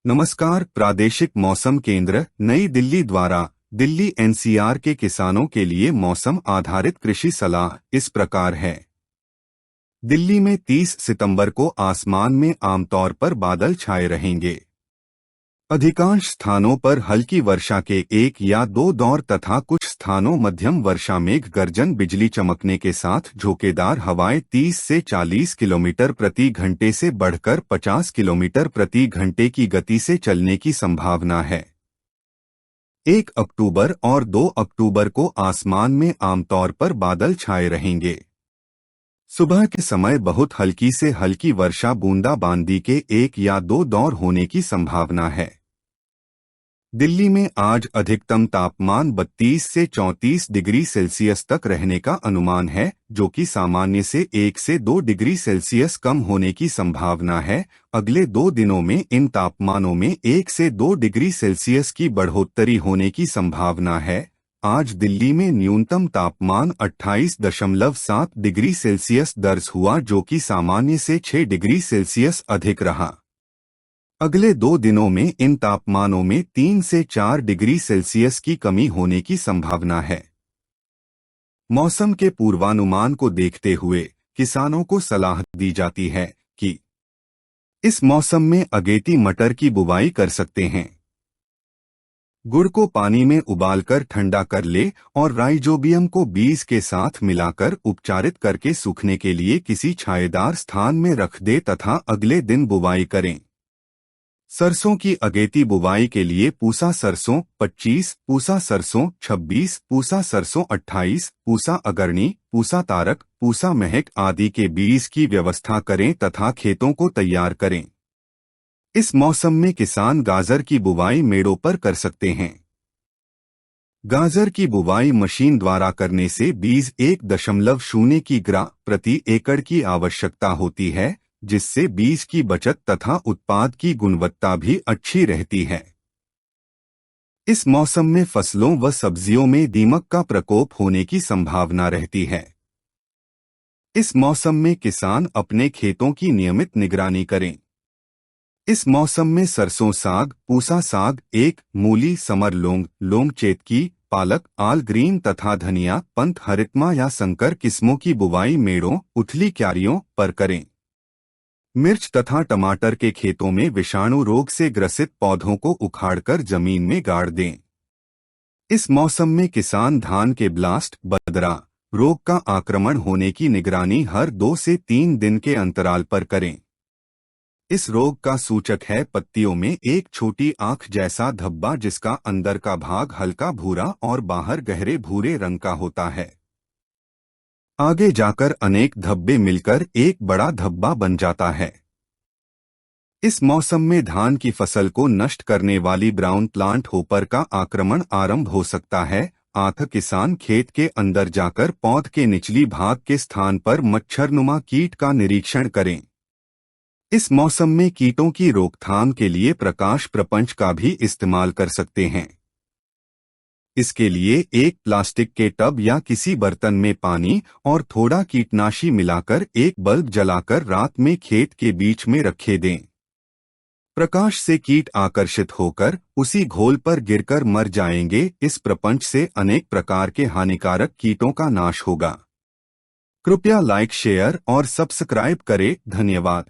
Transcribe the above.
नमस्कार। प्रादेशिक मौसम केंद्र नई दिल्ली द्वारा दिल्ली एनसीआर के किसानों के लिए मौसम आधारित कृषि सलाह इस प्रकार है। दिल्ली में 30 सितंबर को आसमान में आमतौर पर बादल छाए रहेंगे। अधिकांश स्थानों पर हल्की वर्षा के 1 या 2 दौर तथा कुछ स्थानों मध्यम वर्षा मेघ गर्जन बिजली चमकने के साथ झोंकेदार हवाएं 30 से 40 किलोमीटर प्रति घंटे से बढ़कर 50 किलोमीटर प्रति घंटे की गति से चलने की संभावना है। 1 अक्टूबर और 2 अक्टूबर को आसमान में आमतौर पर बादल छाए रहेंगे। सुबह के समय बहुत हल्की से हल्की वर्षा बूंदाबांदी के 1 या 2 दौर होने की संभावना है। दिल्ली में आज अधिकतम तापमान 32 से 34 डिग्री सेल्सियस तक रहने का अनुमान है, जो कि सामान्य से 1 से 2 डिग्री सेल्सियस कम होने की संभावना है। अगले 2 दिनों में इन तापमानों में 1 से 2 डिग्री सेल्सियस की बढ़ोतरी होने की संभावना है। आज दिल्ली में न्यूनतम तापमान 28.7 डिग्री सेल्सियस दर्ज हुआ, जो कि सामान्य से 6 डिग्री सेल्सियस अधिक रहा। अगले 2 दिनों में इन तापमानों में 3 से 4 डिग्री सेल्सियस की कमी होने की संभावना है। मौसम के पूर्वानुमान को देखते हुए किसानों को सलाह दी जाती है कि इस मौसम में अगेती मटर की बुवाई कर सकते हैं। गुड़ को पानी में उबालकर ठंडा कर ले और राइजोबियम को बीज के साथ मिलाकर उपचारित करके सूखने के लिए किसी छायेदार स्थान में रख दे तथा अगले दिन बुवाई करें। सरसों की अगेती बुवाई के लिए पूसा सरसों 25, पूसा सरसों 26, पूसा सरसों 28, पूसा अगरनी, पूसा तारक, पूसा महक आदि के बीज की व्यवस्था करें तथा खेतों को तैयार करें। इस मौसम में किसान गाजर की बुवाई मेड़ों पर कर सकते हैं। गाजर की बुवाई मशीन द्वारा करने से बीज 1.0 किग्रा प्रति एकड़ की आवश्यकता होती है, जिससे बीज की बचत तथा उत्पाद की गुणवत्ता भी अच्छी रहती है। इस मौसम में फसलों व सब्जियों में दीमक का प्रकोप होने की संभावना रहती है। इस मौसम में किसान अपने खेतों की नियमित निगरानी करें। इस मौसम में सरसों साग, पूसा साग, एक मूली, समर लौंग, लौंग चेतकी, पालक, आल ग्रीन तथा धनिया, पंथ हरितमा या संकर किस्मों की बुवाई मेड़ों, उथली क्यारियों पर करें। मिर्च तथा टमाटर के खेतों में विषाणु रोग से ग्रसित पौधों को उखाड़कर जमीन में गाड़ दें। इस मौसम में किसान धान के ब्लास्ट, बदरा रोग का आक्रमण होने की निगरानी हर 2 से 3 दिन के अंतराल पर करें। इस रोग का सूचक है पत्तियों में एक छोटी आंख जैसा धब्बा, जिसका अंदर का भाग हल्का भूरा और बाहर गहरे भूरे रंग का होता है। आगे जाकर अनेक धब्बे मिलकर एक बड़ा धब्बा बन जाता है। इस मौसम में धान की फसल को नष्ट करने वाली ब्राउन प्लांट होपर का आक्रमण आरंभ हो सकता है। किसान खेत के अंदर जाकर पौध के निचली भाग के स्थान पर मच्छरनुमा कीट का निरीक्षण करें। इस मौसम में कीटों की रोकथाम के लिए प्रकाश प्रपंच का भी इस्तेमाल कर सकते हैं। इसके लिए एक प्लास्टिक के टब या किसी बर्तन में पानी और थोड़ा कीटनाशी मिलाकर एक बल्ब जलाकर रात में खेत के बीच में रखे दें। प्रकाश से कीट आकर्षित होकर उसी घोल पर गिरकर मर जाएंगे। इस प्रपंच से अनेक प्रकार के हानिकारक कीटों का नाश होगा। कृपया लाइक, शेयर और सब्सक्राइब करें। धन्यवाद।